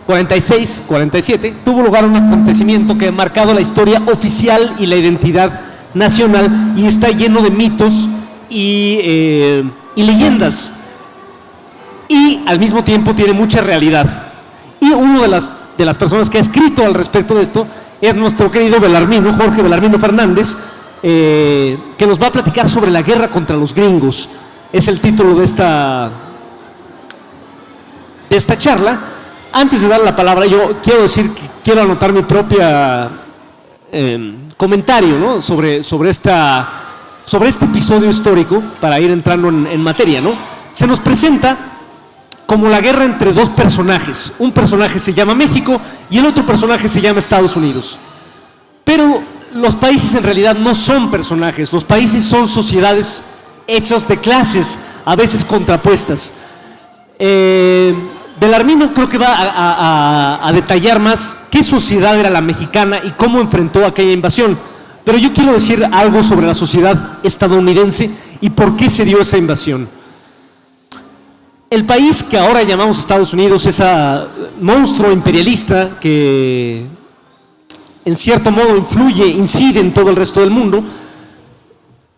46, 47, tuvo lugar un acontecimiento que ha marcado la historia oficial y la identidad nacional y está lleno de mitos y leyendas. Y al mismo tiempo tiene mucha realidad. Y una de las personas que ha escrito al respecto de esto es nuestro querido Belarmino, Jorge Belarmino Fernández, que nos va a platicar sobre la guerra contra los gringos. Es el título de esta charla. Antes de dar la palabra, yo quiero decir que quiero anotar mi propia comentario, ¿no? sobre este episodio histórico, para ir entrando en materia, ¿no? Se nos presenta como la guerra entre dos personajes. Un personaje se llama México y el otro personaje se llama Estados Unidos. Pero los países en realidad no son personajes, los países son sociedades hechas de clases, a veces contrapuestas. Belarmino creo que va a detallar más qué sociedad era la mexicana y cómo enfrentó aquella invasión. Pero yo quiero decir algo sobre la sociedad estadounidense y por qué se dio esa invasión. El país que ahora llamamos Estados Unidos, ese monstruo imperialista que en cierto modo incide en todo el resto del mundo,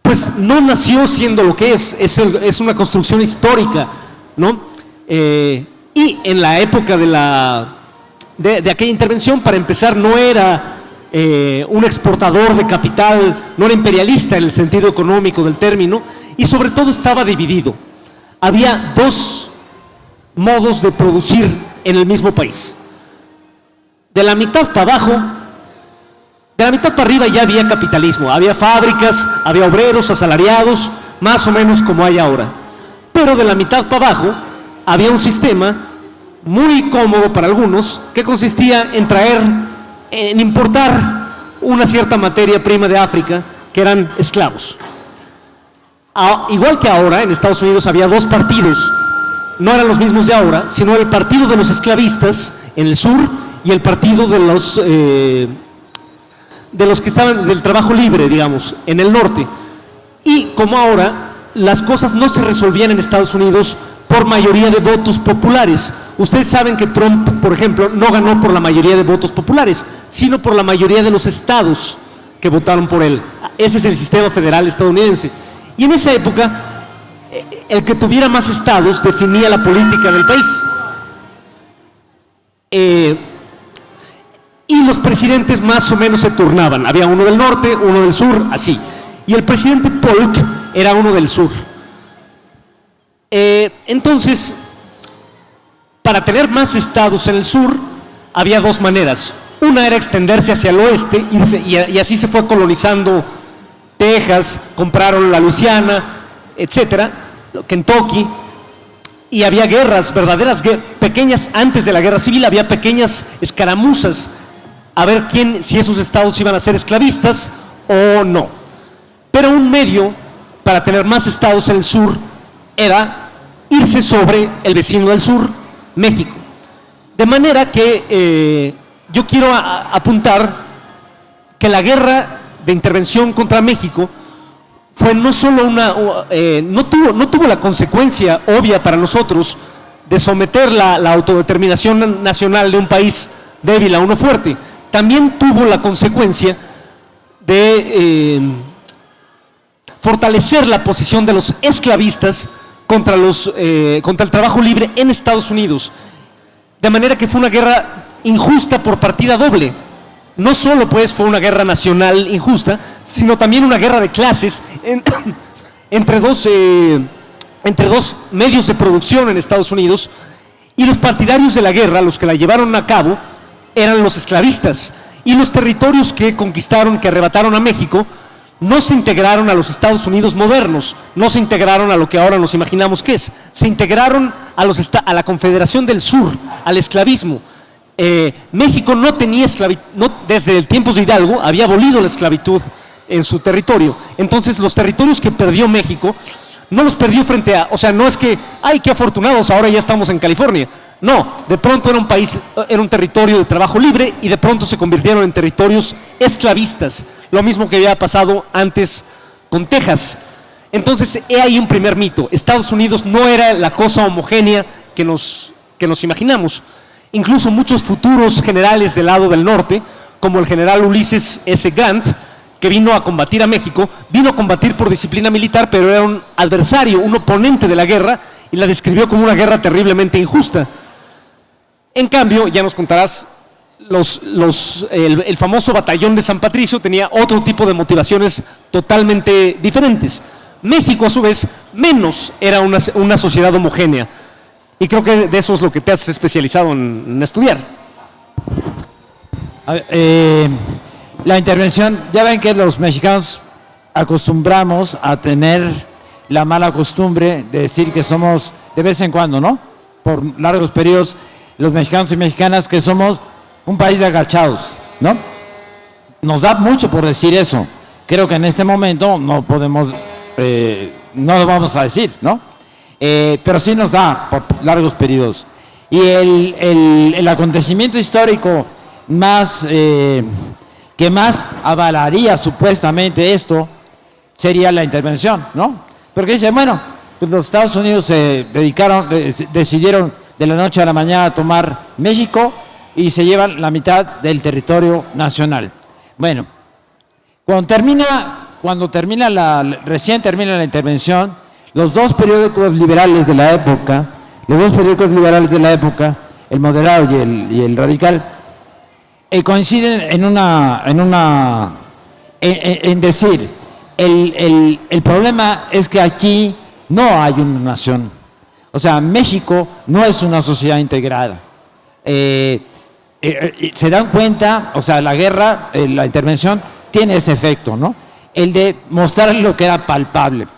pues no nació siendo lo que es una construcción histórica, ¿no? Y en la época de aquella intervención, para empezar, no era un exportador de capital, no era imperialista en el sentido económico del término, y sobre todo estaba dividido. Había dos modos de producir en el mismo país. De la mitad para abajo, de la mitad para arriba ya había capitalismo, había fábricas, había obreros asalariados, más o menos como hay ahora. Pero de la mitad para abajo había un sistema muy cómodo para algunos que consistía en importar una cierta materia prima de África, que eran esclavos. Igual que ahora, en Estados Unidos había dos partidos, no eran los mismos de ahora, sino el partido de los esclavistas en el sur y el partido de los que estaban del trabajo libre, digamos, en el norte. Y como ahora, las cosas no se resolvían en Estados Unidos por mayoría de votos populares. Ustedes saben que Trump, por ejemplo, no ganó por la mayoría de votos populares, sino por la mayoría de los estados que votaron por él. Ese es el sistema federal estadounidense. Y en esa época, el que tuviera más estados definía la política del país. Y los presidentes más o menos se turnaban. Había uno del norte, uno del sur, así. Y el presidente Polk era uno del sur. Entonces, para tener más estados en el sur, había dos maneras. Una era extenderse hacia el oeste, y así se fue colonizando Texas, compraron la Luisiana, etcétera, Kentucky, y había guerras, verdaderas pequeñas, antes de la guerra civil había pequeñas escaramuzas a ver si esos estados iban a ser esclavistas o no. Pero un medio para tener más estados en el sur era irse sobre el vecino del sur, México. De manera que yo quiero apuntar que la guerra de intervención contra México fue no solo no tuvo la consecuencia obvia para nosotros de someter la autodeterminación nacional de un país débil a uno fuerte, también tuvo la consecuencia de fortalecer la posición de los esclavistas contra el trabajo libre en Estados Unidos, de manera que fue una guerra injusta por partida doble. No solo pues fue una guerra nacional injusta, sino también una guerra de clases entre dos medios de producción en Estados Unidos, y los partidarios de la guerra, los que la llevaron a cabo, eran los esclavistas, y los territorios que conquistaron, que arrebataron a México, no se integraron a los Estados Unidos modernos, no se integraron a lo que ahora nos imaginamos que es, se integraron a la Confederación del Sur, al esclavismo. México no tenía esclavitud, desde el tiempos de Hidalgo había abolido la esclavitud en su territorio. Entonces los territorios que perdió México no los perdió frente a, o sea, no es que, ay, qué afortunados, ahora ya estamos en California. No, de pronto era un territorio de trabajo libre, y de pronto se convirtieron en territorios esclavistas, lo mismo que había pasado antes con Texas. Entonces, he ahí un primer mito: Estados Unidos no era la cosa homogénea que nos imaginamos. Incluso muchos futuros generales del lado del norte, como el general Ulysses S. Grant, que vino a combatir a México, vino a combatir por disciplina militar, pero era un adversario, un oponente de la guerra, y la describió como una guerra terriblemente injusta. En cambio, ya nos contarás, el famoso batallón de San Patricio tenía otro tipo de motivaciones totalmente diferentes. México, a su vez, menos era una sociedad homogénea. Y creo que de eso es lo que te has especializado en estudiar. A ver, la intervención, ya ven que los mexicanos acostumbramos a tener la mala costumbre de decir que somos, de vez en cuando, ¿no? Por largos periodos, los mexicanos y mexicanas, que somos un país de agachados, ¿no? Nos da mucho por decir eso. Creo que en este momento no podemos, no lo vamos a decir, ¿no? Pero sí nos da por largos periodos. Y el acontecimiento histórico más que más avalaría supuestamente esto sería la intervención, ¿no? Porque dicen, bueno, pues los Estados Unidos se decidieron de la noche a la mañana a tomar México y se llevan la mitad del territorio nacional. Bueno, recién termina la intervención, los dos periódicos liberales de la época, el Moderado y el Radical, coinciden en decir, el problema es que aquí no hay una nación. O sea, México no es una sociedad integrada. Se dan cuenta, o sea, la guerra, la intervención tiene ese efecto, ¿no? El de mostrar lo que era palpable.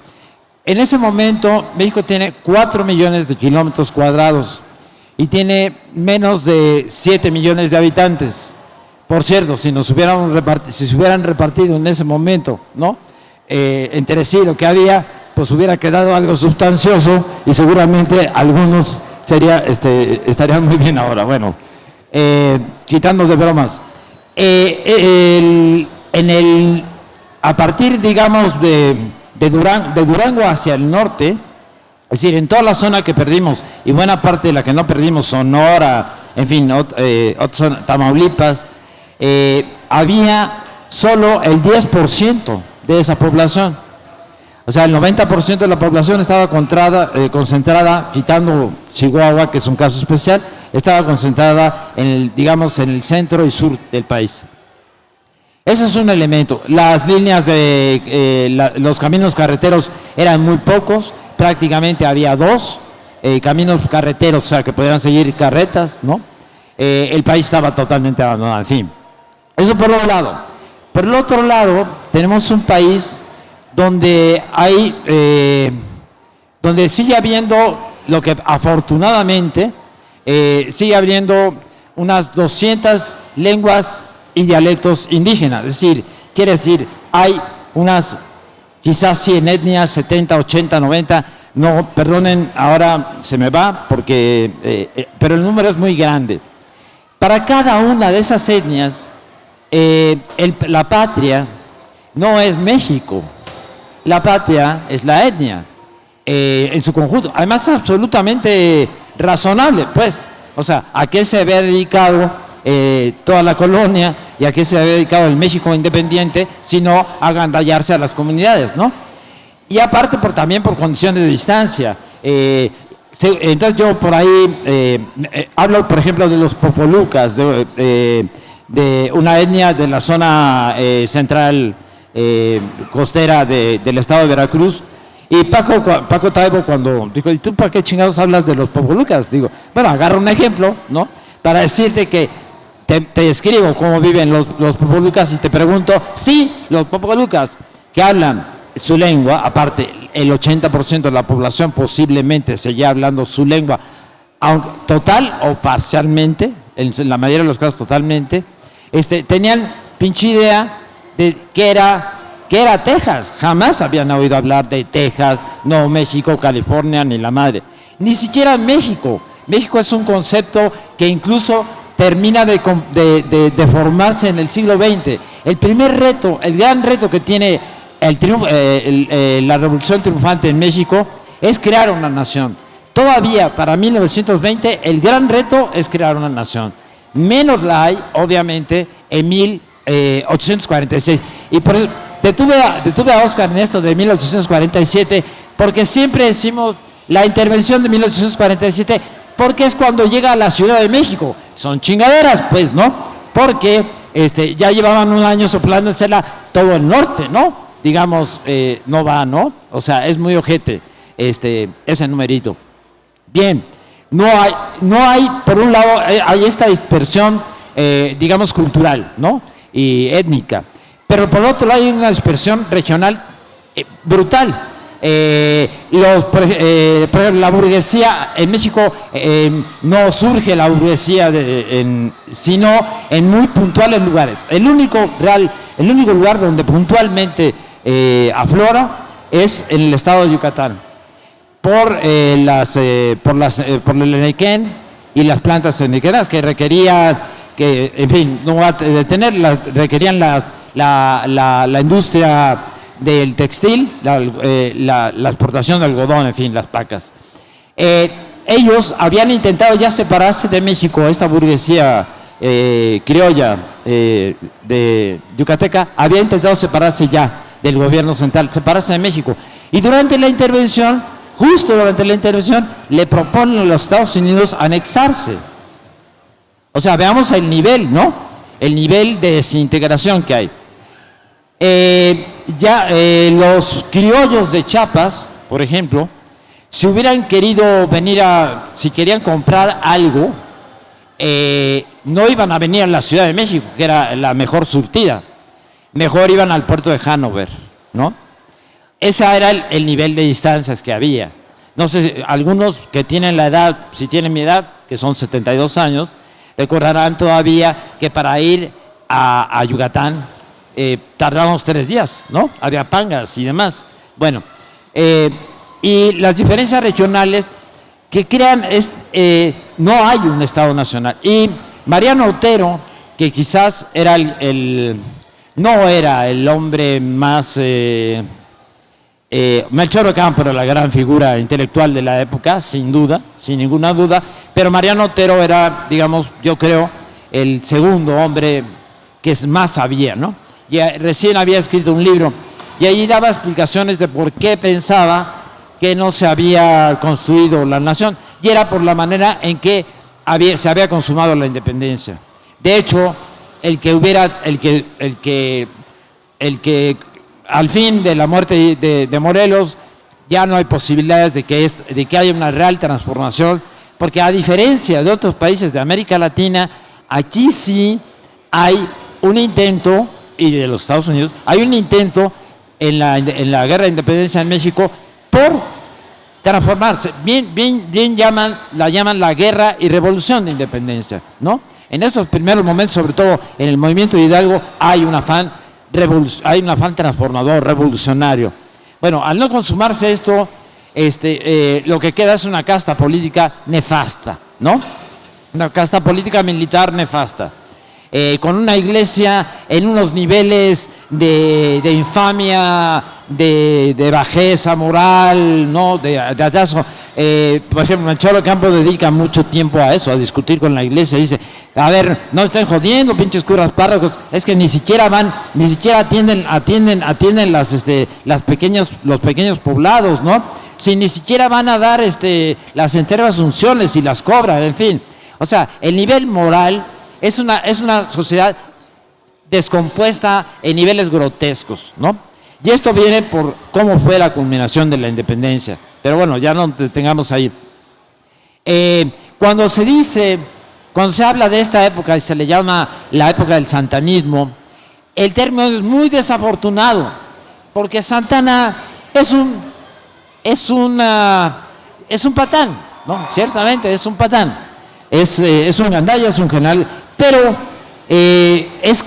En ese momento, México tiene 4 millones de kilómetros cuadrados y tiene menos de 7 millones de habitantes. Por cierto, si se hubieran repartido en ese momento, ¿no? Entre sí lo que había, pues hubiera quedado algo sustancioso y seguramente algunos estarían muy bien ahora. Bueno, quitando de bromas. A partir, digamos, de Durango hacia el norte, es decir, en toda la zona que perdimos y buena parte de la que no perdimos, Sonora, en fin, Tamaulipas, había solo el 10% de esa población. O sea, el 90% de la población estaba concentrada, quitando Chihuahua, que es un caso especial, estaba concentrada en el centro y sur del país. Ese es un elemento. Las líneas los caminos carreteros eran muy pocos, prácticamente había 2 caminos carreteros, o sea, que podían seguir carretas, ¿no? El país estaba totalmente abandonado, en fin. Eso por un lado. Por el otro lado, tenemos un país donde donde sigue habiendo lo que afortunadamente sigue habiendo unas 200 lenguas y dialectos indígenas. Es decir, quiere decir, hay unas quizás 100 etnias, 70, 80, 90, no, perdonen, ahora se me va, pero el número es muy grande. Para cada una de esas etnias, la patria no es México, la patria es la etnia en su conjunto. Además, es absolutamente razonable, pues, o sea, ¿a qué se había dedicado toda la colonia y a qué se había dedicado el México independiente, sino a agandallarse a las comunidades, ¿no? Y aparte también por condiciones de distancia. Entonces yo por ahí hablo, por ejemplo, de los popolucas, de una etnia de la zona central costera del estado de Veracruz. Y Paco Taibo, cuando dijo, ¿y tú para qué chingados hablas de los popolucas? Digo, bueno, agarra un ejemplo, ¿no? Para decirte que te escribo cómo viven los popolucas y te pregunto, sí, los popolucas que hablan su lengua, aparte el 80% de la población posiblemente seguía hablando su lengua, aunque total o parcialmente, en la mayoría de los casos totalmente, tenían pinche idea de que era Texas. Jamás habían oído hablar de Texas, Nuevo México, California, ni la madre. Ni siquiera México. México es un concepto que incluso termina de formarse en el siglo XX. El primer reto, el gran reto que tiene la revolución triunfante en México es crear una nación. todavía para 1920 el gran reto es crear una nación. Menos la hay, obviamente, en 1846. Y por eso detuve a Oscar en esto de 1847, porque siempre decimos la intervención de 1847, porque es cuando llega a la Ciudad de México. Son chingaderas, pues, ¿no? Porque ya llevaban un año soplándosela todo el norte, ¿no? Digamos, no va, ¿no? O sea, es muy ojete ese numerito. Bien, no hay, por un lado, hay esta dispersión, digamos, cultural, ¿no? Y étnica. Pero por otro lado hay una dispersión regional brutal. Por ejemplo, la burguesía en México no surge la burguesía sino en muy puntuales lugares. El único lugar donde puntualmente aflora es en el estado de Yucatán por el Enequén y las plantas enequenas que requerían que, en fin, no va a detenerlas, requerían la industria del textil, la exportación de algodón, en fin, las placas. Ellos habían intentado ya separarse de México, esta burguesía criolla de yucateca, había intentado separarse ya del gobierno central, separarse de México. Y durante la intervención, justo durante la intervención, le proponen a los Estados Unidos anexarse. O sea, veamos el nivel, ¿no? El nivel de desintegración que hay. Los criollos de Chiapas, por ejemplo, si hubieran querido si querían comprar algo, no iban a venir a la Ciudad de México, que era la mejor surtida. Mejor iban al puerto de Hannover, ¿no? Ese era el nivel de distancias que había. No sé, algunos que tienen la edad, si tienen mi edad, que son 72 años, recordarán todavía que para ir a Yucatán tardamos 3 días, ¿no? Había pangas y demás. Bueno, y las diferencias regionales que crean no hay un Estado nacional. Y Mariano Otero, que quizás era no era el hombre más Melchor Ocampo era la gran figura intelectual de la época, sin duda, sin ninguna duda, pero Mariano Otero era, digamos, yo creo, el segundo hombre que más sabía, ¿no? Y recién había escrito un libro y allí daba explicaciones de por qué pensaba que no se había construido la nación, y era por la manera en que se había consumado la independencia. De hecho, el que al fin de la muerte de Morelos ya no hay posibilidades de que haya una real transformación, porque a diferencia de otros países de América Latina, aquí sí hay un intento, y de los Estados Unidos, hay un intento en la guerra de independencia en México por transformarse. Bien la llaman la guerra y revolución de independencia, ¿no? En estos primeros momentos, sobre todo en el movimiento de Hidalgo, hay un afán transformador, revolucionario. Bueno, al no consumarse esto, lo que queda es una casta política nefasta, ¿no? Una casta política militar nefasta. Con una iglesia en unos niveles de infamia, de bajeza moral, ¿no? de atraso. Por ejemplo, Melchor Ocampo dedica mucho tiempo a eso, a discutir con la iglesia. Dice, a ver, no estén jodiendo, pinches curas párrocos, es que ni siquiera atienden los pequeños poblados, ¿no? Si ni siquiera van a dar las enteras unciones y las cobran, en fin. O sea, el nivel moral es una sociedad descompuesta en niveles grotescos, ¿no? Y esto viene por cómo fue la culminación de la independencia. Pero bueno, ya no tengamos ahí. Cuando se habla de esta época y se le llama la época del santanismo, el término es muy desafortunado, porque Santana es un patán, ¿no? Ciertamente es un patán, es un gandalla, es un general, pero es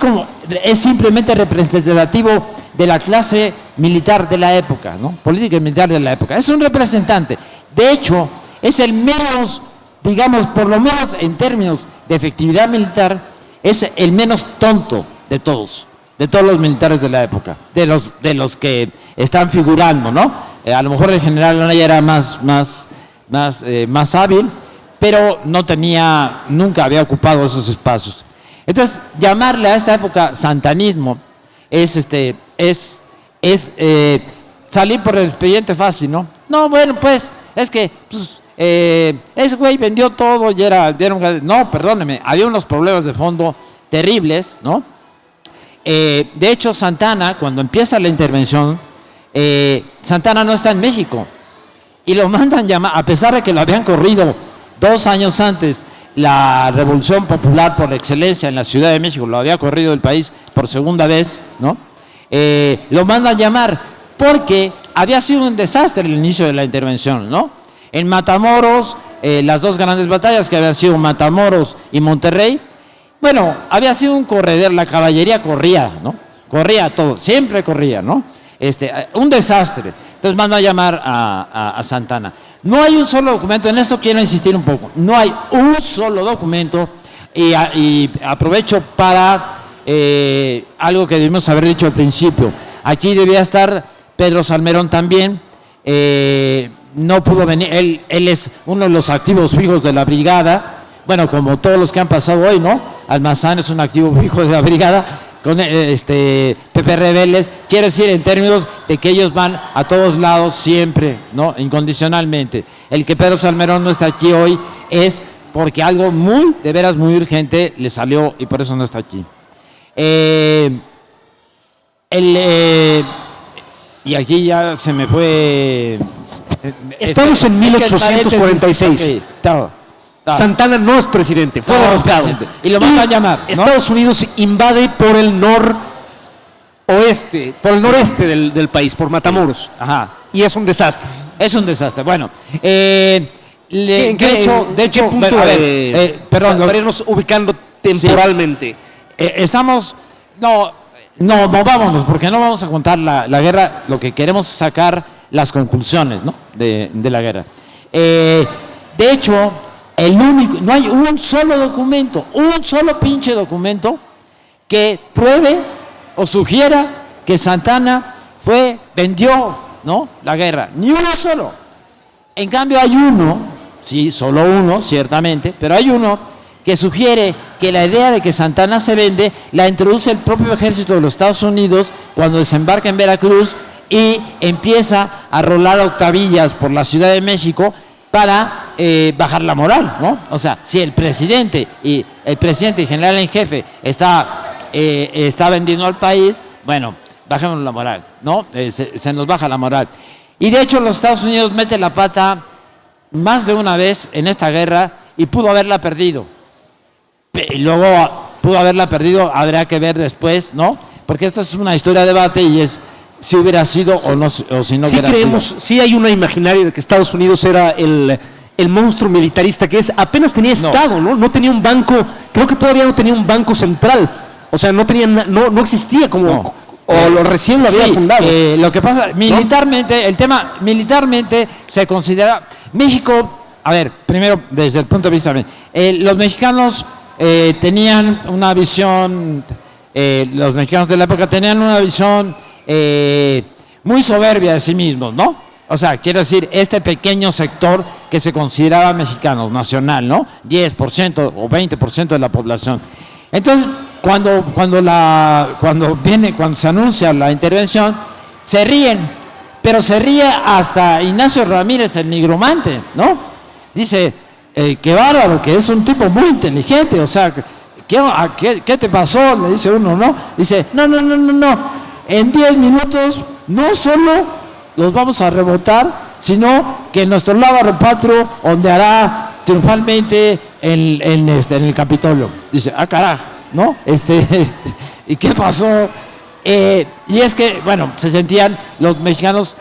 simplemente representativo de la clase militar de la época, ¿no? Política y militar de la época. Es un representante. De hecho, es el menos, digamos, por lo menos en términos de efectividad militar, es el menos tonto de todos los militares de la época, de los que están figurando, ¿no? A lo mejor el general Anaya era más más hábil, pero nunca había ocupado esos espacios. Entonces, llamarle a esta época santanismo es salir por el expediente fácil, ¿no? No, bueno, pues, es que ese güey vendió todo y era un... No, perdóneme, había unos problemas de fondo terribles, ¿no? De hecho, Santana, cuando empieza la intervención, Santana no está en México y lo mandan llamar, a pesar de que lo habían corrido 2 años antes, la Revolución Popular por excelencia en la Ciudad de México, lo había corrido del país por segunda vez, ¿no? Lo mandan llamar porque había sido un desastre el inicio de la intervención, ¿no? En Matamoros, las 2 grandes batallas que habían sido Matamoros y Monterrey, bueno, había sido un corredero, la caballería corría, ¿no? Corría todo, siempre corría, ¿no? Un desastre. Entonces mandan a llamar a Santana. No hay un solo documento, en esto quiero insistir un poco, no hay un solo documento y aprovecho para algo que debimos haber dicho al principio. Aquí debía estar Pedro Salmerón también, no pudo venir, él es uno de los activos fijos de la brigada, bueno, como todos los que han pasado hoy, ¿no? Almazán es un activo fijo de la brigada, con Pepe Rebeles, quiere decir en términos de que ellos van a todos lados siempre, ¿no? Incondicionalmente. El que Pedro Salmerón no está aquí hoy es porque algo de veras muy urgente le salió y por eso no está aquí. Y aquí ya se me fue... Estamos en 1846. Okay, está. Santana no es presidente, fue derrotado. Y lo van a llamar, ¿no? Estados Unidos invade por el noreste del país, por Matamoros. Ajá. Y es un desastre. Es un desastre. Bueno, de hecho, punto, perdón, para irnos ubicando temporalmente. Sí. No, vámonos, porque no vamos a contar la guerra, lo que queremos es sacar las conclusiones, ¿no? de la guerra. De hecho, no hay un solo documento, un solo pinche documento que pruebe o sugiera que Santana vendió, ¿no? La guerra, ni uno solo. En cambio hay uno, sí, solo uno, ciertamente, pero hay uno que sugiere que la idea de que Santana se vende la introduce el propio ejército de los Estados Unidos cuando desembarca en Veracruz y empieza a rolar octavillas por la Ciudad de México para bajar la moral, ¿no? O sea, si el presidente y general en jefe está vendiendo al país, bueno, bajemos la moral, ¿no? Se nos baja la moral. Y de hecho los Estados Unidos meten la pata más de una vez en esta guerra y pudo haberla perdido. Y luego pudo haberla perdido, habrá que ver después, ¿no? Porque esto es una historia de debate y es si hubiera sido o no, o si no hubiera sido. Sí hay una imaginaria de que Estados Unidos era el monstruo militarista que es, apenas tenía Estado, ¿no? No tenía un banco, creo que todavía no tenía un banco central, o sea, no existía como, recién lo había fundado. Lo que pasa, militarmente, ¿no? El tema, militarmente se considera, México, a ver, primero desde el punto de vista, los mexicanos tenían una visión, los mexicanos de la época tenían una visión muy soberbia de sí mismos, ¿no? O sea, quiero decir, este pequeño sector que se consideraba mexicanos, nacional, ¿no? 10% o 20% de la población. Entonces, cuando se anuncia la intervención, se ríen, pero se ríe hasta Ignacio Ramírez, el nigromante, ¿no? Dice, qué bárbaro, que es un tipo muy inteligente, o sea, ¿qué te pasó? Le dice uno, ¿no? Dice, no. En 10 minutos no solo los vamos a rebotar, sino que nuestro lábaro patrio ondeará triunfalmente en el Capitolio. Dice, carajo, ¿no? ¿Y qué pasó? Y es que, bueno, se sentían los mexicanos,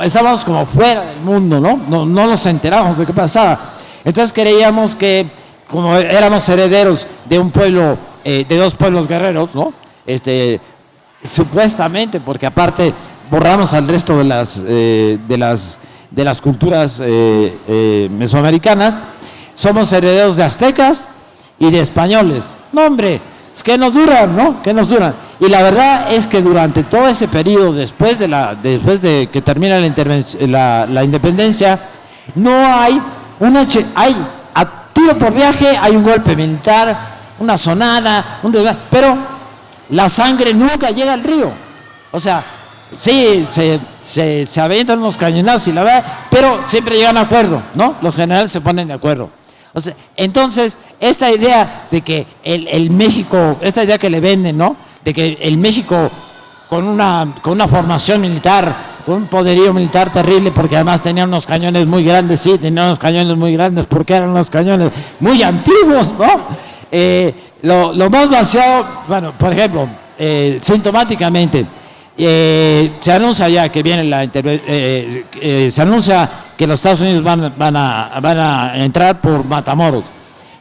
estábamos como fuera del mundo, ¿no? No nos enterábamos de qué pasaba. Entonces creíamos que, como éramos herederos de un pueblo, de 2 pueblos guerreros, ¿no? Supuestamente, porque aparte borramos al resto de las culturas mesoamericanas, somos herederos de aztecas y de españoles. No, hombre, es que nos duran, ¿no? Que nos duran. Y la verdad es que durante todo ese periodo, después de que termina la independencia, No hay hay a tiro por viaje, hay un golpe militar, una sonada, pero la sangre nunca llega al río. O sea, sí, se avientan unos cañonazos y la verdad, pero siempre llegan a acuerdo, ¿no? Los generales se ponen de acuerdo. O sea, entonces, esta idea de que el México, esta idea que le venden, ¿no? De que el México con una formación militar, con un poderío militar terrible, porque además tenía unos cañones muy grandes, sí, tenía unos cañones muy grandes, porque eran unos cañones muy antiguos, ¿no? Lo más vaciado, bueno, por ejemplo, sintomáticamente, se anuncia ya que viene se anuncia que los Estados Unidos van a entrar por Matamoros.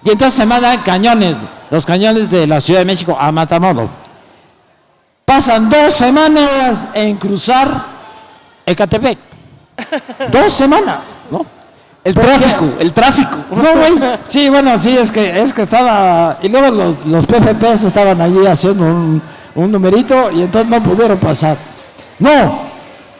Y entonces se mandan cañones, los cañones de la Ciudad de México a Matamoros. Pasan 2 semanas en cruzar Ecatepec. 2 semanas, ¿no? El tráfico. No, güey. Sí, bueno, sí, es que estaba. Y luego los PFPs estaban allí haciendo un numerito y entonces no pudieron pasar. No,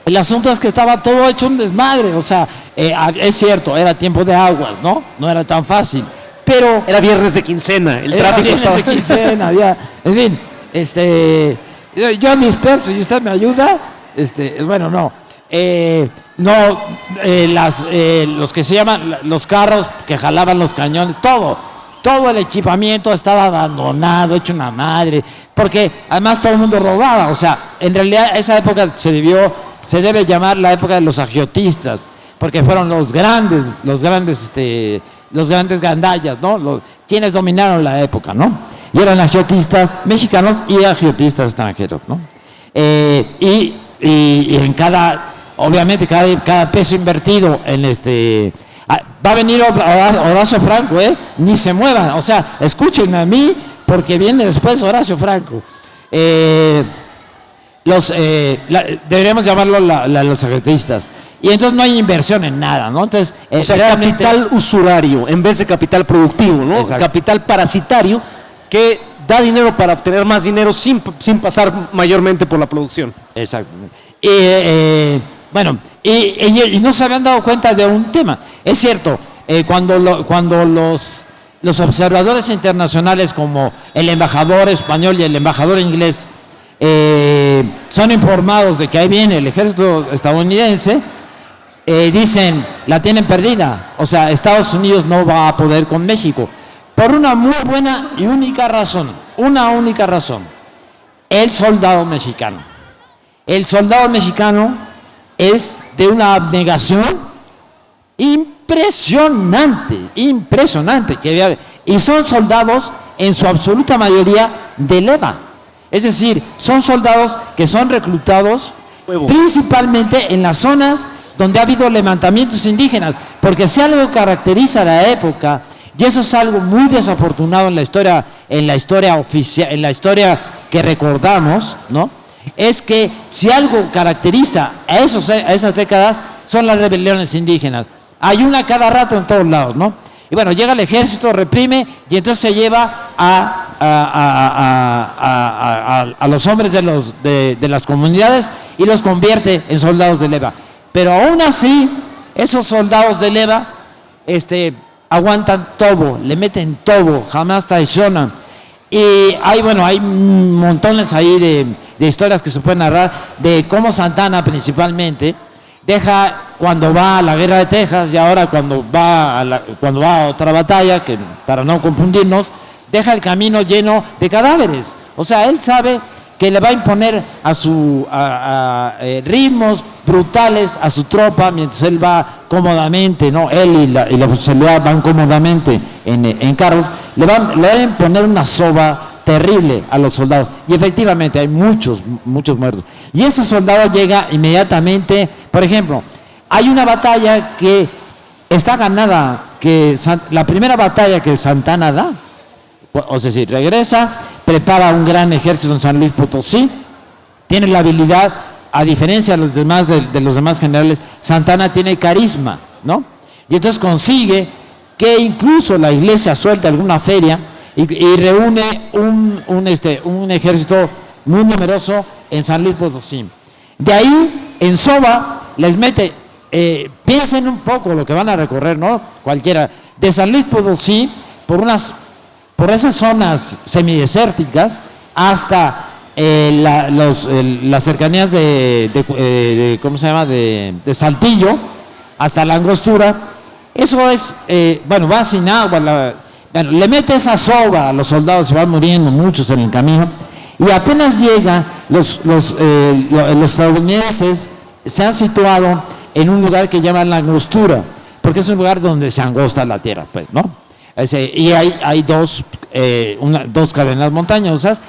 el asunto es que estaba todo hecho un desmadre. O sea, es cierto, era tiempo de aguas, ¿no? No era tan fácil. Pero. Era viernes de quincena, el tráfico estaba. De quincena, ya. En fin, yo disperso y usted me ayuda. Bueno, no. Los que se llaman los carros que jalaban los cañones, todo el equipamiento estaba abandonado, hecho una madre, porque además todo el mundo robaba. O sea, en realidad esa época se debe llamar la época de los agiotistas, porque fueron los grandes gandallas, ¿no? Quienes dominaron la época, ¿no? Y eran agiotistas mexicanos y agiotistas extranjeros, ¿no? Y en obviamente cada peso invertido en va a venir Horacio Franco, ni se muevan, o sea, escúchenme a mí porque viene después Horacio Franco. Deberíamos llamarlo los agiotistas. Y entonces no hay inversión en nada, ¿no? Entonces, o sea, capital usurario en vez de capital productivo, ¿no? Exacto. Capital parasitario que da dinero para obtener más dinero sin pasar mayormente por la producción. Exactamente. Bueno, y no se habían dado cuenta de un tema. Es cierto, cuando los observadores internacionales como el embajador español y el embajador inglés son informados de que ahí viene el ejército estadounidense, dicen, la tienen perdida. O sea, Estados Unidos no va a poder con México. Por una muy buena y única razón. Una única razón. El soldado mexicano. El soldado mexicano es de una abnegación impresionante. Y son soldados, en su absoluta mayoría, de leva. Es decir, son soldados que son reclutados principalmente en las zonas donde ha habido levantamientos indígenas. Porque si algo caracteriza la época, y eso es algo muy desafortunado en la historia oficial, en la historia que recordamos, ¿no? Es que si algo caracteriza a esas décadas son las rebeliones indígenas. Hay una cada rato en todos lados, ¿no? Y bueno, llega el ejército, reprime y entonces se lleva a los hombres de las comunidades y los convierte en soldados de leva. Pero aún así, esos soldados de leva, aguantan todo, le meten todo, jamás traicionan. Y hay montones ahí de historias que se pueden narrar de cómo Santana principalmente deja, cuando va a la guerra de Texas y ahora cuando va a otra batalla, que para no confundirnos, deja el camino lleno de cadáveres. O sea, él sabe que le va a imponer ritmos brutales a su tropa mientras él va cómodamente, ¿no? Él y la oficialidad van cómodamente en carros, le van a imponer una soba terrible a los soldados. Y efectivamente hay muchos muertos. Y ese soldado llega inmediatamente. Por ejemplo, hay una batalla que está ganada, la primera batalla que Santana da, o sea, si regresa, prepara un gran ejército en San Luis Potosí, tiene la habilidad, a diferencia de los demás generales, Santana tiene carisma, ¿no? Y entonces consigue que incluso la iglesia suelte alguna feria y reúne un ejército muy numeroso en San Luis Potosí. De ahí, en Soba, les mete piensen un poco lo que van a recorrer, ¿no? Cualquiera. De San Luis Potosí, por esas zonas semidesérticas, hasta las cercanías ¿cómo se llama? De Saltillo, hasta la Angostura. Eso es, va sin agua. Le mete esa soga a los soldados, se van muriendo muchos en el camino. Y apenas llegan, los estadounidenses se han situado en un lugar que llaman la Angostura, porque es un lugar donde se angosta la tierra, pues, ¿no? Y hay dos cadenas montañosas,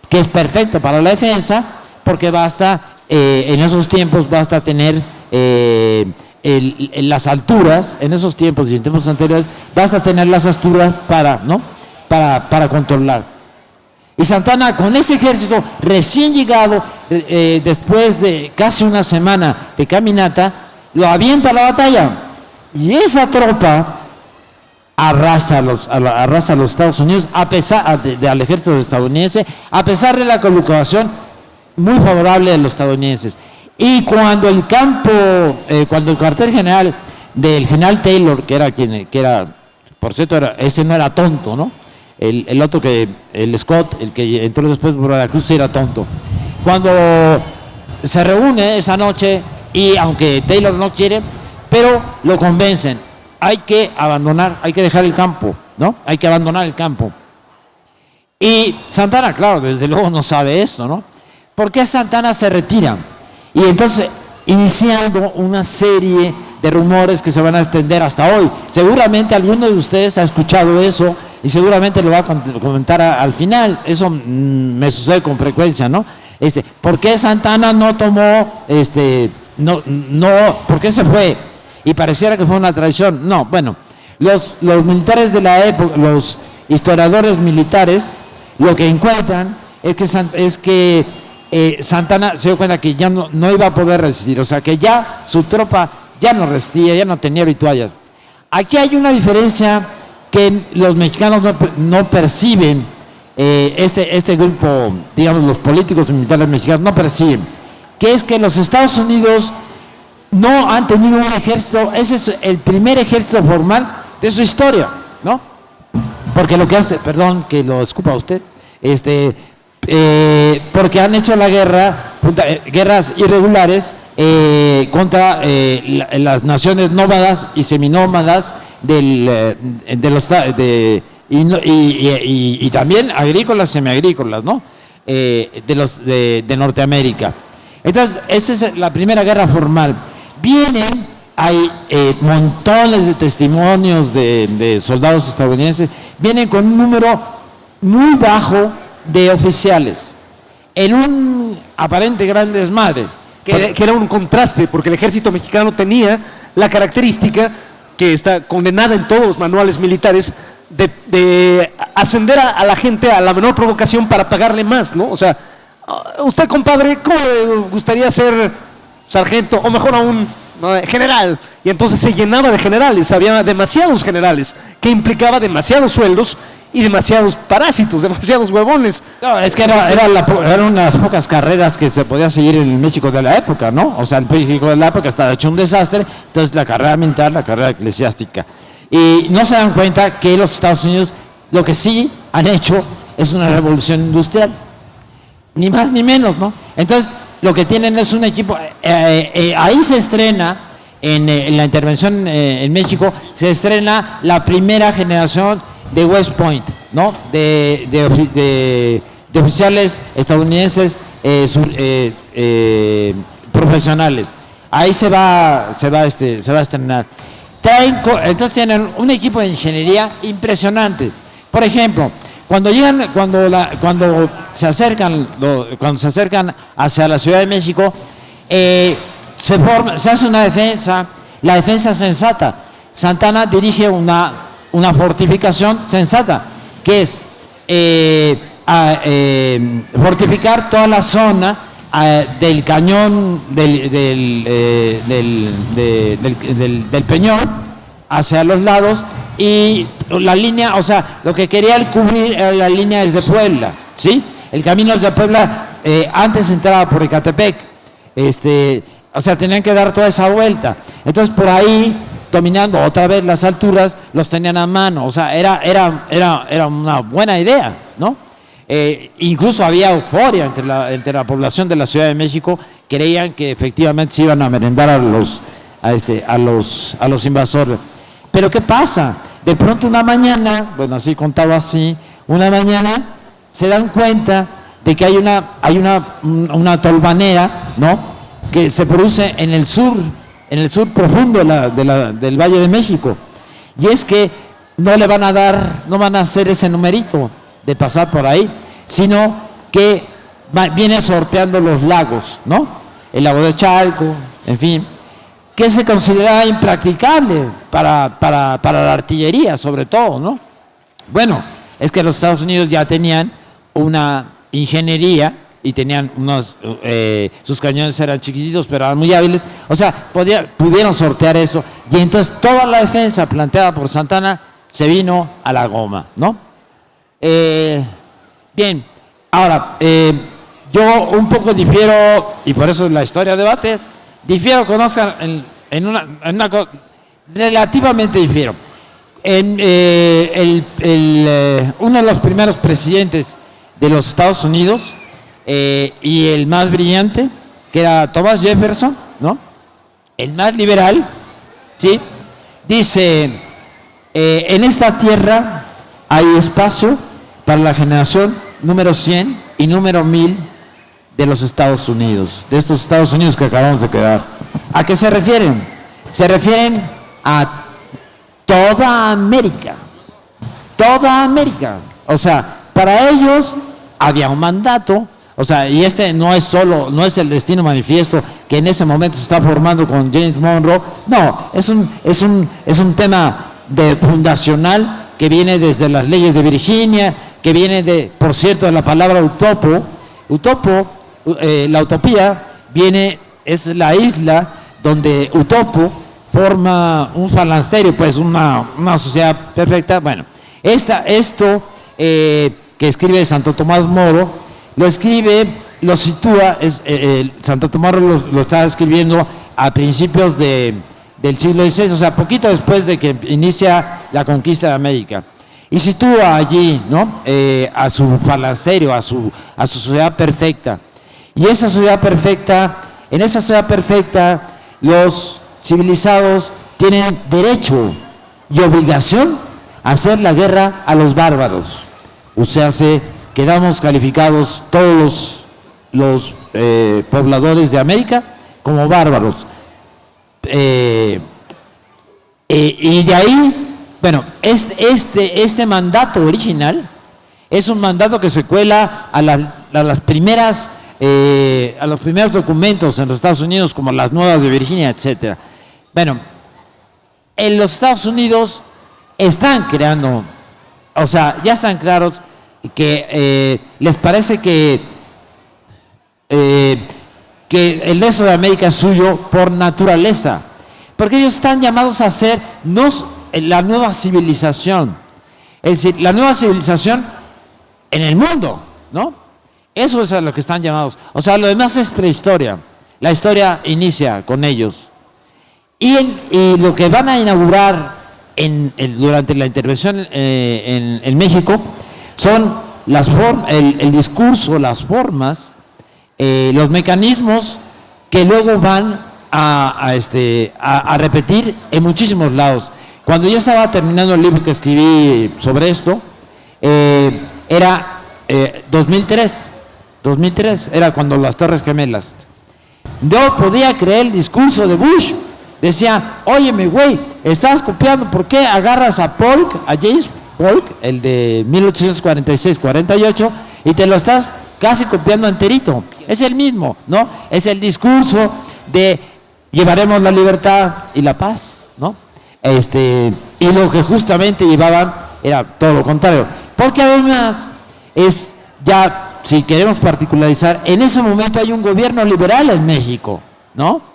que es perfecto para la defensa, porque basta, en esos tiempos, basta tener las alturas, en esos tiempos y en tiempos anteriores, basta tener las alturas para controlar. Y Santa Anna, con ese ejército recién llegado, después de casi una semana de caminata, lo avienta a la batalla. Y esa tropa arrasa a los Estados Unidos, al ejército estadounidense, a pesar de la colocación muy favorable de los estadounidenses. Y cuando el cuartel general del general Taylor, que era, por cierto, ese no era tonto, ¿no? El otro el Scott, el que entró después por Veracruz, era tonto. Cuando se reúne esa noche, y aunque Taylor no quiere, pero lo convencen, hay que dejar el campo, ¿no? Hay que abandonar el campo. Y Santa Anna, claro, desde luego no sabe esto, ¿no? ¿Por qué Santa Anna se retira? Y entonces, iniciando una serie de rumores que se van a extender hasta hoy. Seguramente alguno de ustedes ha escuchado eso y seguramente lo va a comentar al final. Eso me sucede con frecuencia, ¿no? ¿Por qué Santa Anna no tomó, por qué se fue? Y pareciera que fue una traición. No, bueno, los militares de la época, los historiadores militares, lo que encuentran es que Santa Anna se dio cuenta que ya no iba a poder resistir, o sea que ya su tropa ya no resistía, ya no tenía vituallas. Aquí hay una diferencia que los mexicanos no perciben, este grupo, digamos los políticos militares mexicanos no perciben, que es que los Estados Unidos no han tenido un ejército. Ese es el primer ejército formal de su historia, ¿no? Porque lo que hace, perdón que lo escupa usted, porque han hecho la guerras irregulares contra las naciones nómadas y seminómadas y también agrícolas, semiagrícolas, ¿no? De Norteamérica. Entonces, esta es la primera guerra formal. Hay montones de testimonios de soldados estadounidenses, vienen con un número muy bajo de oficiales, en un aparente gran desmadre. Que era un contraste, porque el ejército mexicano tenía la característica, que está condenada en todos los manuales militares, de ascender a la gente a la menor provocación para pagarle más, ¿no? O sea, usted, compadre, ¿cómo le gustaría ser sargento, o mejor aún, general? Y entonces se llenaba de generales, había demasiados generales, que implicaba demasiados sueldos y demasiados parásitos, demasiados huevones. No, es que eran unas pocas carreras que se podía seguir en el México de la época, ¿no? O sea, el México de la época estaba hecho un desastre, entonces la carrera militar, la carrera eclesiástica. Y no se dan cuenta que los Estados Unidos lo que sí han hecho es una revolución industrial, ni más ni menos, ¿no? Entonces, lo que tienen es un equipo, ahí se estrena, en la intervención en México, se estrena la primera generación de West Point, ¿no? De oficiales estadounidenses profesionales. Ahí se va a estrenar. Entonces tienen un equipo de ingeniería impresionante. Por ejemplo, cuando se acercan hacia la Ciudad de México, se hace una defensa, la defensa sensata. Santa Anna dirige una fortificación sensata, que es fortificar toda la zona del cañón del Peñón hacia los lados, y la línea, o sea, lo que quería cubrir era la línea desde Puebla, ¿sí? El camino desde Puebla antes entraba por Ecatepec, O sea, tenían que dar toda esa vuelta. Entonces, por ahí, dominando otra vez las alturas, los tenían a mano. O sea, era una buena idea, ¿no? Incluso había euforia entre la población de la Ciudad de México. Creían que efectivamente se iban a merendar a los invasores. Pero ¿qué pasa? De pronto una mañana, bueno, así contado así, una mañana se dan cuenta de que hay una tolvanera, ¿no?, que se produce en el sur profundo del Valle de México. Y es que no van a hacer ese numerito de pasar por ahí, sino que viene sorteando los lagos, ¿no? El lago de Chalco, en fin, que se considera impracticable para la artillería, sobre todo, ¿no? Bueno, es que los Estados Unidos ya tenían una ingeniería y tenían sus cañones eran chiquititos, pero eran muy hábiles, o sea, pudieron sortear eso, y entonces toda la defensa planteada por Santana se vino a la goma, ¿no? Bien, ahora, yo un poco difiero, y por eso la historia debate, difiero con Oscar en una cosa, relativamente difiero. Uno de los primeros presidentes de los Estados Unidos, y el más brillante, que era Thomas Jefferson, ¿no?, el más liberal, ¿sí?, dice, en esta tierra hay espacio para la generación número 100 y número 1000 de los Estados Unidos, de estos Estados Unidos que acabamos de quedar. ¿A qué se refieren? Se refieren a toda América, o sea, para ellos había un mandato. O sea, y no es el destino manifiesto que en ese momento se está formando con James Monroe. No, es un tema fundacional que viene desde las leyes de Virginia, que viene por cierto, de la palabra utopo. La utopía es la isla donde utopo forma un falansterio, pues una sociedad perfecta. Bueno, esto que escribe Santo Tomás Moro, lo sitúa, Santo Tomás lo está escribiendo a principios del siglo XVI, o sea, poquito después de que inicia la conquista de América. Y sitúa allí, ¿no?, a su falansterio, a su sociedad perfecta. Y en esa sociedad perfecta, los civilizados tienen derecho y obligación a hacer la guerra a los bárbaros. O sea, quedamos calificados todos los pobladores de América como bárbaros. Y de ahí, bueno, este mandato original es un mandato que se cuela a los primeros documentos en los Estados Unidos, como las Nuevas de Virginia, etcétera. Bueno, en los Estados Unidos están creando, o sea, ya están claros que les parece que el resto de América es suyo por naturaleza, porque ellos están llamados a ser la nueva civilización, es decir, la nueva civilización en el mundo, ¿no? Eso es a lo que están llamados. O sea, lo demás es prehistoria. La historia inicia con ellos. Y lo que van a inaugurar durante la intervención en México son el discurso, las formas, los mecanismos que luego van a repetir en muchísimos lados. Cuando yo estaba terminando el libro que escribí sobre esto, era 2003, era cuando las Torres Gemelas. Yo podía creer el discurso de Bush. Decía, óyeme, güey, estás copiando, ¿por qué agarras a James Polk, el de 1846-48, y te lo estás casi copiando enterito? Es el mismo, ¿no? Es el discurso de llevaremos la libertad y la paz, ¿no? Y lo que justamente llevaban era todo lo contrario. Porque además si queremos particularizar, en ese momento hay un gobierno liberal en México, ¿no?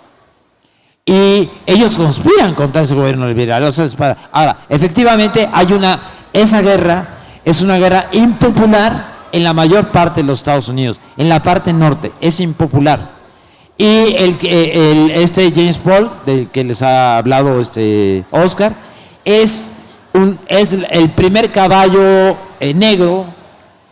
Y ellos conspiran contra ese gobierno liberal. O sea, ahora, efectivamente, esa guerra es una guerra impopular en la mayor parte de los Estados Unidos. En la parte norte es impopular. Y este James Paul, del que les ha hablado Oscar, es el primer caballo negro,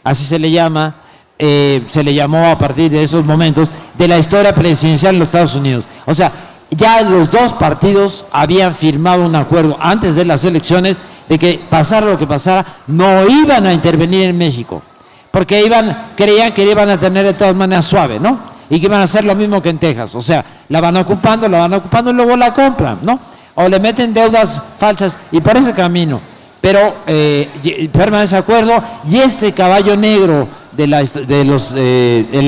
así se le llama, se le llamó a partir de esos momentos, de la historia presidencial de los Estados Unidos. O sea, ya los dos partidos habían firmado un acuerdo antes de las elecciones de que pasara lo que pasara, no iban a intervenir en México, porque creían que iban a tener de todas maneras suave, ¿no? Y que iban a hacer lo mismo que en Texas, o sea, la van ocupando y luego la compran, ¿no? O le meten deudas falsas y por ese camino. Pero permanece de acuerdo, y este caballo negro en la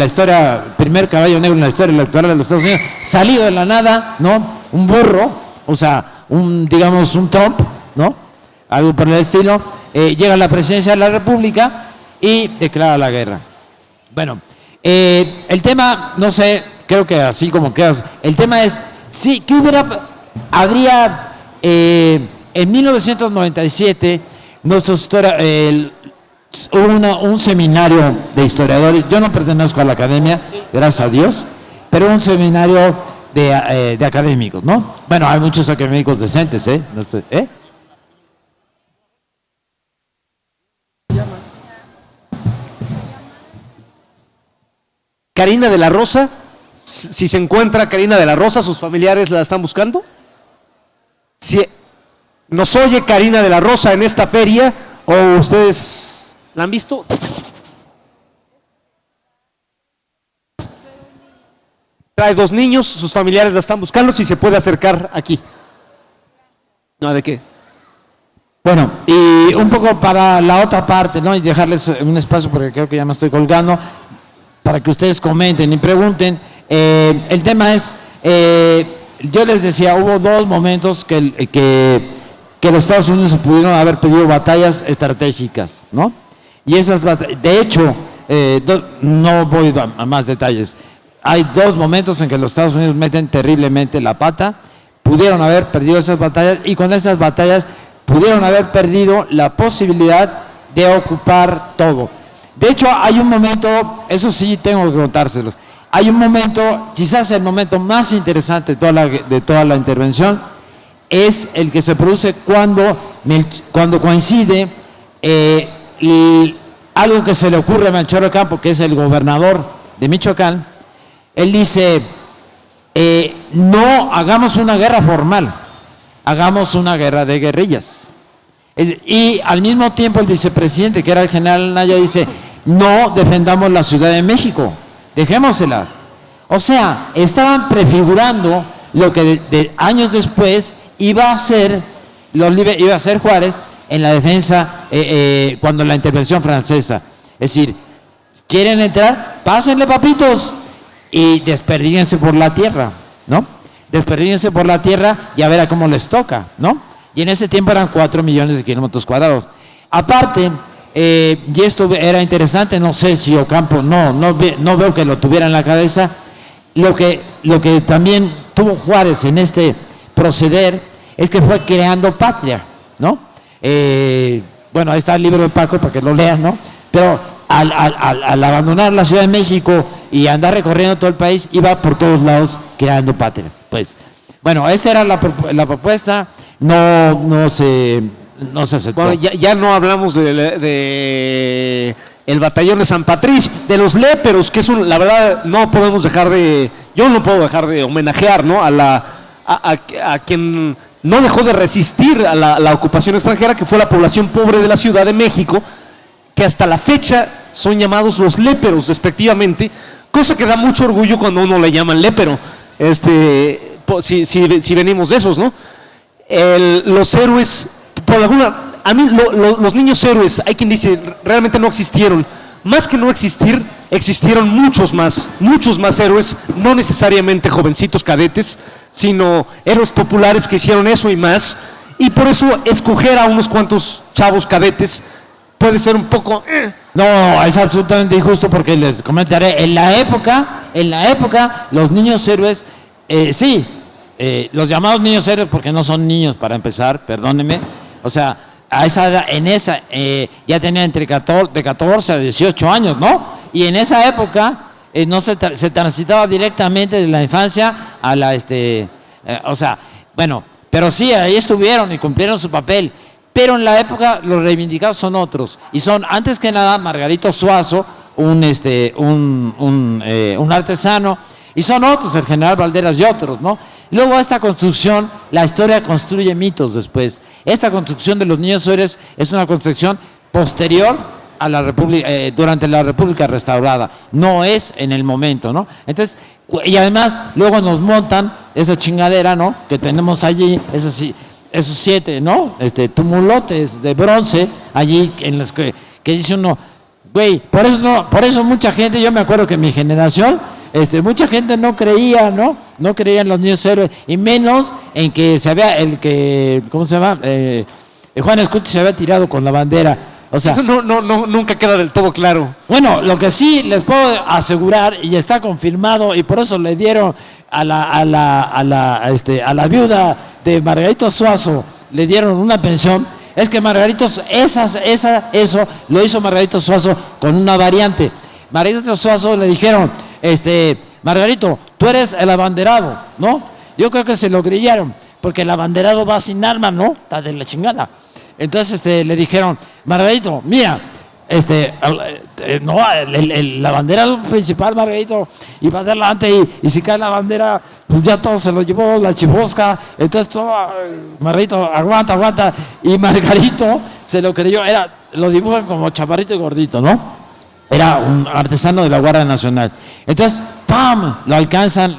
historia, primer caballo negro en la historia electoral de los Estados Unidos, salido de la nada, ¿no? Un burro, o sea, digamos un Trump, ¿no? Algo por el estilo, llega a la presidencia de la República y declara la guerra. Bueno, el tema, no sé, creo que así como quedas, el tema es, sí, ¿qué habría en 1997, hubo un seminario de historiadores, yo no pertenezco a la academia, gracias a Dios, pero un seminario de académicos, ¿no? Bueno, hay muchos académicos decentes, ¿eh? Karina de la Rosa, si se encuentra Karina de la Rosa, sus familiares la están buscando. Si nos oye Karina de la Rosa en esta feria, o ustedes la han visto. Trae 2 niños, sus familiares la están buscando, si se puede acercar aquí. No, ¿de qué? Bueno, y un poco para la otra parte, ¿no? Y dejarles un espacio porque creo que ya me estoy colgando, para que ustedes comenten y pregunten. El tema es, yo les decía, hubo 2 momentos que los Estados Unidos se pudieron haber pedido batallas estratégicas, ¿no? Y esas batallas, de hecho, no voy a más detalles, hay 2 momentos en que los Estados Unidos meten terriblemente la pata, pudieron haber perdido esas batallas, y con esas batallas pudieron haber perdido la posibilidad de ocupar todo. De hecho, hay un momento, eso sí tengo que contárselos, hay un momento, quizás el momento más interesante de toda la intervención, es el que se produce cuando coincide algo que se le ocurre a Melchor Ocampo, que es el gobernador de Michoacán. Él dice, no hagamos una guerra formal, hagamos una guerra de guerrillas. Y al mismo tiempo el vicepresidente, que era el general Anaya, dice, no defendamos la Ciudad de México, dejémosela. O sea, estaban prefigurando lo que años después iba a ser Juárez en la defensa cuando la intervención francesa. Es decir, ¿quieren entrar? Pásenle, papitos, y desperdíguense por la tierra, ¿no? Desperdíguense por la tierra y a ver a cómo les toca, ¿no? Y en ese tiempo eran 4 millones de kilómetros cuadrados. Aparte, y esto era interesante, no sé si Ocampo, no veo que lo tuviera en la cabeza, lo que también tuvo Juárez en este proceder es que fue creando patria, ¿no? Bueno, ahí está el libro de Paco para que lo lean, ¿no? Pero al abandonar la Ciudad de México y andar recorriendo todo el país, iba por todos lados creando patria. Pues, bueno, esta era la propuesta, no se aceptó. Bueno, ya no hablamos de el batallón de San Patricio, de los léperos, que es la verdad, yo no puedo dejar de homenajear, ¿no? a quien no dejó de resistir a la ocupación extranjera, que fue la población pobre de la Ciudad de México, que hasta la fecha son llamados los léperos, respectivamente, cosa que da mucho orgullo cuando uno le llaman lépero, si venimos de esos, ¿no? Los héroes, a mí los niños héroes, hay quien dice, realmente no existieron. Más que no existir, existieron muchos más héroes, no necesariamente jovencitos cadetes, sino héroes populares que hicieron eso y más. Y por eso escoger a unos cuantos chavos cadetes puede ser un poco... No, es absolutamente injusto, porque les comentaré, en la época los niños héroes, los llamados niños héroes, porque no son niños para empezar, perdónenme, o sea, a esa edad, ya tenían de 14 a 18 años, ¿no? Y en esa época no se transitaba directamente de la infancia a la, o sea, bueno, pero sí, ahí estuvieron y cumplieron su papel. Pero en la época los reivindicados son otros. Y son, antes que nada, Margarito Suazo, un artesano, y son otros, el general Valderas y otros, ¿no? Luego esta construcción, la historia construye mitos después. Esta construcción de los niños héroes es una construcción posterior a la República, durante la República restaurada, no es en el momento, ¿no? Entonces, y además luego nos montan esa chingadera, ¿no? Que tenemos allí, esos 7, ¿no? Tumulotes de bronce allí en los que dice uno, güey, por eso mucha gente, yo me acuerdo que en mi generación, mucha gente no creía, ¿no? No creía en los niños héroes, y menos en que ¿cómo se llama? Juan Escuti se había tirado con la bandera. O sea, eso nunca queda del todo claro. Bueno, lo que sí les puedo asegurar, y está confirmado, y por eso le dieron a la viuda de Margarito Suazo, le dieron una pensión, es que Margarito, eso lo hizo Margarito Suazo con una variante. Margarito Suazo le dijeron, Margarito, tú eres el abanderado, ¿no? Yo creo que se lo creyeron, porque el abanderado va sin armas, ¿no? Está de la chingada. Entonces le dijeron, Margarito, mira, la bandera principal, Margarito, iba adelante y si cae la bandera, pues ya todo se lo llevó la chibosca. Entonces todo, Margarito, aguanta. Y Margarito se lo creyó, lo dibujan como chaparrito y gordito, ¿no? Era un artesano de la Guardia Nacional. Entonces, ¡pam! Lo alcanzan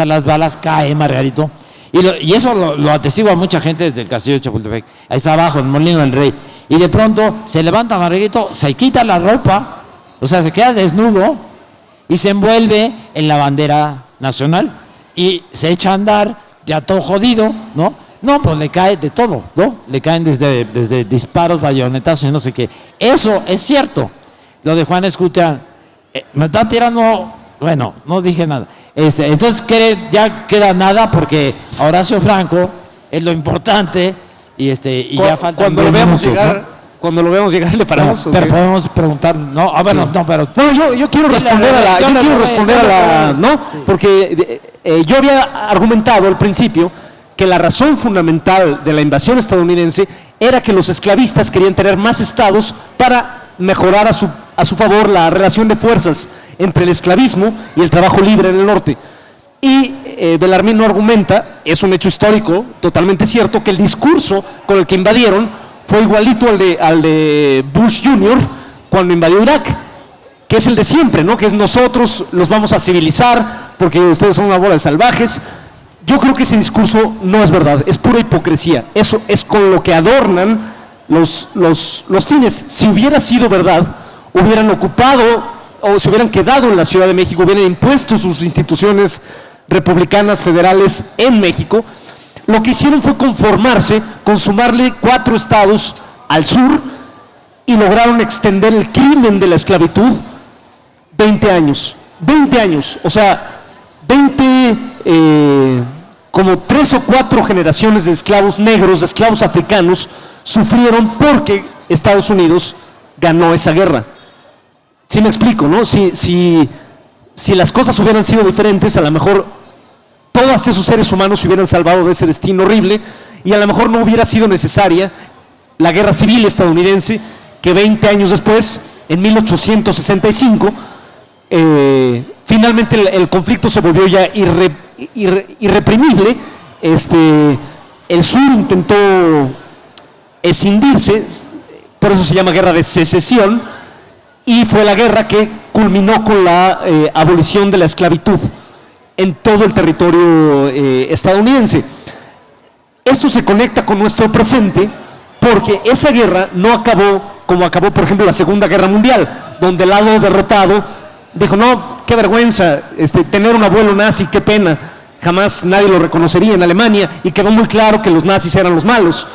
las balas, cae Margarito. Y eso lo atestigua mucha gente desde el castillo de Chapultepec. Ahí está abajo, en el Molino del Rey. Y de pronto se levanta Margarito, se quita la ropa, o sea, se queda desnudo y se envuelve en la bandera nacional. Y se echa a andar, ya todo jodido, ¿no? No, pues le cae de todo, ¿no? Le caen desde disparos, bayonetazos y no sé qué. Eso es cierto. Lo de Juan Escutia, me está tirando, bueno, no dije nada. Entonces ya queda nada porque Horacio Franco es lo importante y ya falta cuando lo veamos llegar, ¿no? Cuando lo veamos llegar le paramos. No, pero podemos preguntar, no, bueno, sí. No, pero yo quiero responder ¿no? Sí. Porque yo había argumentado al principio que la razón fundamental de la invasión estadounidense era que los esclavistas querían tener más estados para mejorar a su favor la relación de fuerzas entre el esclavismo y el trabajo libre en el norte. Y Bellarmín no argumenta, es un hecho histórico totalmente cierto, que el discurso con el que invadieron fue igualito al de Bush Jr. cuando invadió Irak, que es el de siempre, ¿no? Que es nosotros los vamos a civilizar porque ustedes son una bola de salvajes. Yo creo que ese discurso no es verdad, es pura hipocresía. Eso es con lo que adornan los fines. Si hubiera sido verdad, hubieran ocupado o se hubieran quedado en la Ciudad de México, hubieran impuesto sus instituciones republicanas federales en México. Lo que hicieron fue conformarse con sumarle 4 estados al sur y lograron extender el crimen de la esclavitud 20 años. 20 años, o sea, como 3 o 4 generaciones de esclavos negros, de esclavos africanos, sufrieron porque Estados Unidos ganó esa guerra. ¿Sí me explico, no? Si las cosas hubieran sido diferentes, a lo mejor todos esos seres humanos se hubieran salvado de ese destino horrible y a lo mejor no hubiera sido necesaria la guerra civil estadounidense, que 20 años después, en 1865, finalmente el conflicto se volvió ya irreprimible. El sur intentó escindirse, por eso se llama guerra de secesión, y fue la guerra que culminó con la abolición de la esclavitud en todo el territorio estadounidense. Esto se conecta con nuestro presente porque esa guerra no acabó como acabó, por ejemplo, la Segunda Guerra Mundial, donde el lado derrotado dijo, no, qué vergüenza, tener un abuelo nazi, qué pena, jamás nadie lo reconocería en Alemania, y quedó muy claro que los nazis eran los malos.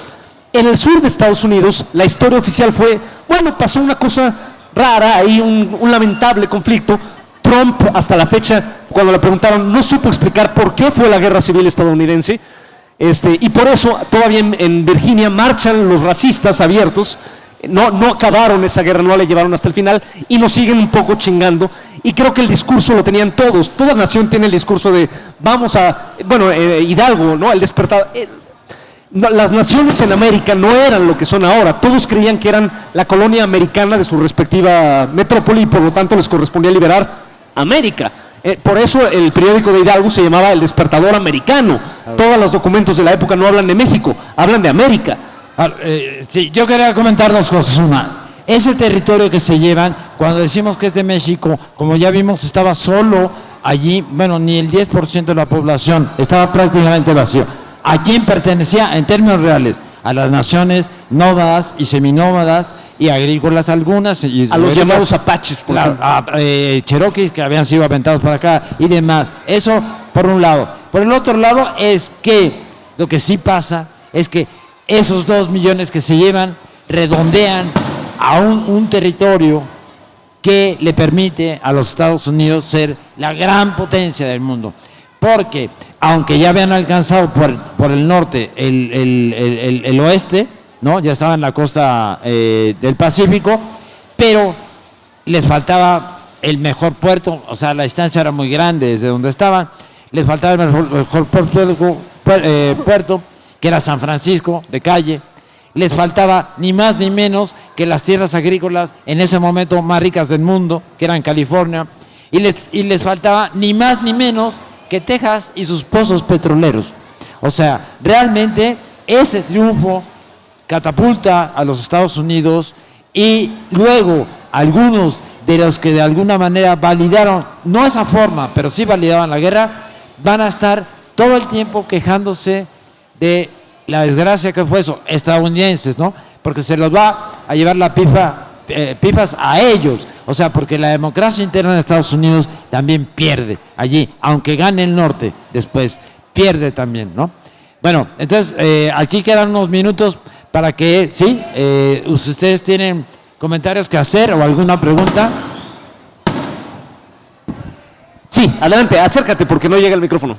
En el sur de Estados Unidos, la historia oficial fue, bueno, pasó una cosa rara, ahí un lamentable conflicto. Trump, hasta la fecha, cuando le preguntaron, no supo explicar por qué fue la guerra civil estadounidense, y por eso todavía en Virginia marchan los racistas abiertos. No acabaron esa guerra, no la llevaron hasta el final y nos siguen un poco chingando. Y creo que el discurso lo tenían todos. Toda nación tiene el discurso de vamos a, bueno, Hidalgo, ¿no? El despertar. No, las naciones en América no eran lo que son ahora. Todos creían que eran la colonia americana de su respectiva metrópoli y por lo tanto les correspondía liberar América. Por eso el periódico de Hidalgo se llamaba El Despertador Americano. Todos los documentos de la época no hablan de México, hablan de América. Sí, yo quería comentar dos cosas. Una, ese territorio que se llevan, cuando decimos que es de México, como ya vimos, estaba solo allí, bueno, ni el 10% de la población, estaba prácticamente vacío. ¿A quién pertenecía en términos reales? A las naciones nómadas y seminómadas y agrícolas algunas. Y a los llamados apaches, por ejemplo. Cherokees que habían sido aventados para acá y demás. Eso por un lado. Por el otro lado es que lo que sí pasa es que esos 2 millones que se llevan redondean a un territorio que le permite a los Estados Unidos ser la gran potencia del mundo. Porque aunque ya habían alcanzado por el norte el oeste, ¿no? Ya estaba en la costa del Pacífico, pero les faltaba el mejor puerto, o sea, la distancia era muy grande desde donde estaban, les faltaba el mejor puerto, que era San Francisco de Calle, les faltaba ni más ni menos que las tierras agrícolas en ese momento más ricas del mundo, que eran California, y les faltaba ni más ni menos que Texas y sus pozos petroleros. O sea, realmente ese triunfo catapulta a los Estados Unidos y luego algunos de los que de alguna manera validaron, no esa forma, pero sí validaban la guerra, van a estar todo el tiempo quejándose de la desgracia que fue eso, estadounidenses, ¿no? Porque se los va a llevar la pipas a ellos, o sea, porque la democracia interna en Estados Unidos también pierde allí, aunque gane el norte, después pierde también, ¿no? Bueno, entonces aquí quedan unos minutos para que, sí, ustedes tienen comentarios que hacer o alguna pregunta. Sí, adelante, acércate porque no llega el micrófono.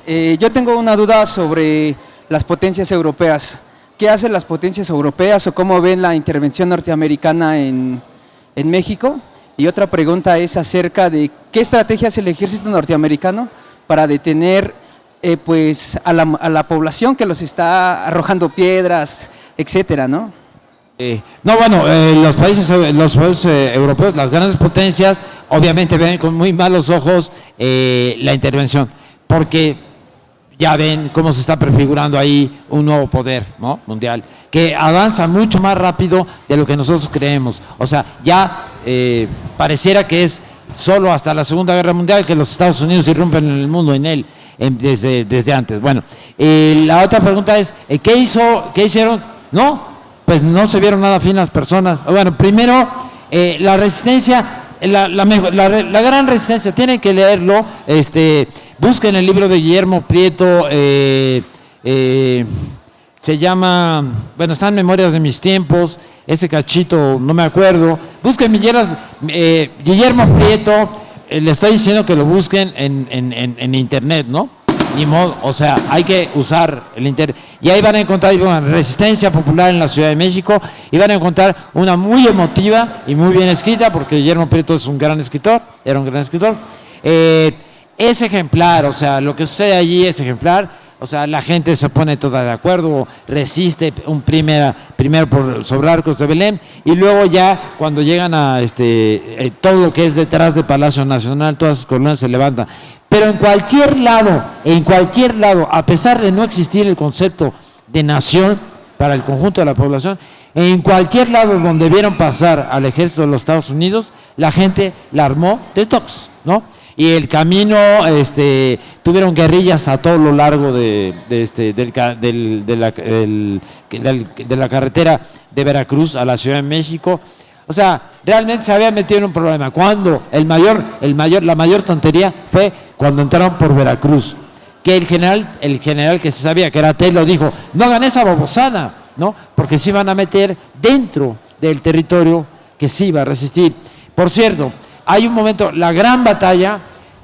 Yo tengo una duda sobre las potencias europeas. ¿Qué hacen las potencias europeas o cómo ven la intervención norteamericana en México? Y otra pregunta es acerca de qué estrategia hace el ejército norteamericano para detener pues a la población que los está arrojando piedras, etcétera, ¿no? No, bueno, los países europeos, las grandes potencias, obviamente ven con muy malos ojos la intervención, porque ya ven cómo se está prefigurando ahí un nuevo poder, ¿no? Mundial, que avanza mucho más rápido de lo que nosotros creemos. O sea, ya pareciera que es solo hasta la Segunda Guerra Mundial que los Estados Unidos irrumpen en el mundo, desde antes. Bueno, la otra pregunta es, ¿qué hicieron? No, pues no se vieron nada finas personas. Bueno, primero, la resistencia, la gran resistencia, tienen que leerlo, busquen el libro de Guillermo Prieto, se llama, bueno, están Memorias de mis tiempos, ese cachito, no me acuerdo, busquen Guillermo Prieto, le estoy diciendo que lo busquen en internet, ¿no? Ni modo, o sea, hay que usar el internet. Y ahí van a encontrar una resistencia popular en la Ciudad de México y van a encontrar una muy emotiva y muy bien escrita, porque Guillermo Prieto es un gran escritor, era un gran escritor. Es ejemplar, o sea, lo que sucede allí es ejemplar, o sea, la gente se pone toda de acuerdo, resiste primero sobre Arcos de Belén y luego ya cuando llegan a todo lo que es detrás del Palacio Nacional, todas esas columnas se levantan. Pero en cualquier lado, a pesar de no existir el concepto de nación para el conjunto de la población, en cualquier lado donde vieron pasar al ejército de los Estados Unidos, la gente la armó de tox, ¿no? Y el camino, tuvieron guerrillas a todo lo largo de la carretera de Veracruz a la Ciudad de México. O sea, realmente se había metido en un problema. Cuando la mayor tontería fue cuando entraron por Veracruz, que el general que se sabía que era Taylor dijo, no hagan esa babosada, ¿no? Porque se iban a meter dentro del territorio que sí iba a resistir. Por cierto, hay un momento, la gran batalla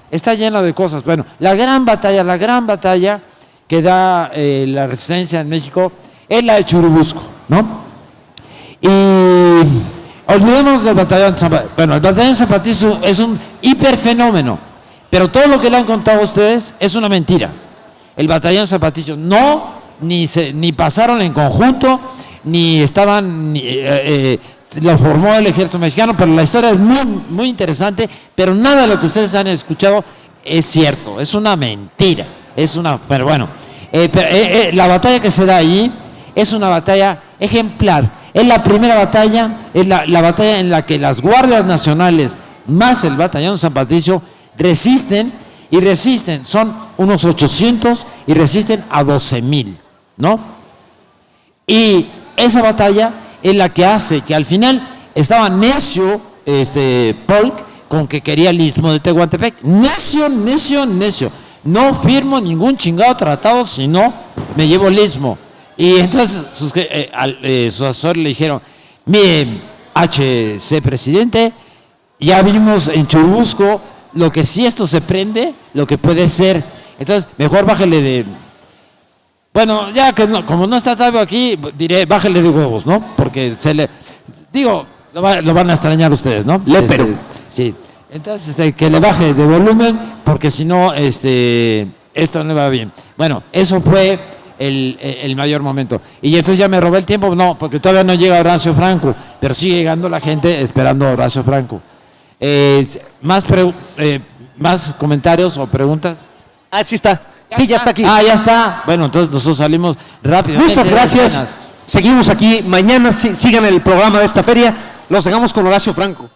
está llena de cosas. Bueno, la gran batalla que da la resistencia en México es la de Churubusco, ¿no? olvidemos del batallón San Patricio. Bueno, el batallón San Patricio es un hiperfenómeno, pero todo lo que le han contado a ustedes es una mentira. El batallón San Patricio ni pasaron en conjunto, ni estaban, lo formó el ejército mexicano, pero la historia es muy, muy interesante, pero nada de lo que ustedes han escuchado es cierto, es una mentira, pero bueno, la batalla que se da ahí es una batalla ejemplar, es la primera batalla, es la batalla en la que las guardias nacionales más el batallón San Patricio resisten, son unos 800 y resisten a 12,000, ¿no? Y esa batalla es la que hace que al final estaba necio Polk con que quería el Istmo de Tehuantepec. Necio. No firmo ningún chingado tratado si no me llevo el Istmo. Y entonces sus asesores le dijeron, mire, HC presidente, ya vimos en Churubusco lo que si esto se prende, lo que puede ser. Entonces, mejor bájele de... Bueno, ya que no, como no está Tabio aquí, diré, bájele de huevos, ¿no? Porque lo van a extrañar ustedes, ¿no? Lépero. Sí. Entonces, que le baje de volumen, porque si no, esto no le va bien. Bueno, eso fue el mayor momento. Y entonces ya me robé el tiempo, no, porque todavía no llega Horacio Franco, pero sigue llegando la gente esperando a Horacio Franco. ¿Más comentarios o preguntas? Ah, sí está. Sí, ya está aquí. Ah, ya está. Bueno, entonces nosotros salimos rápido. Muchas gracias. Seguimos aquí. Mañana sigan el programa de esta feria. Los dejamos con Horacio Franco.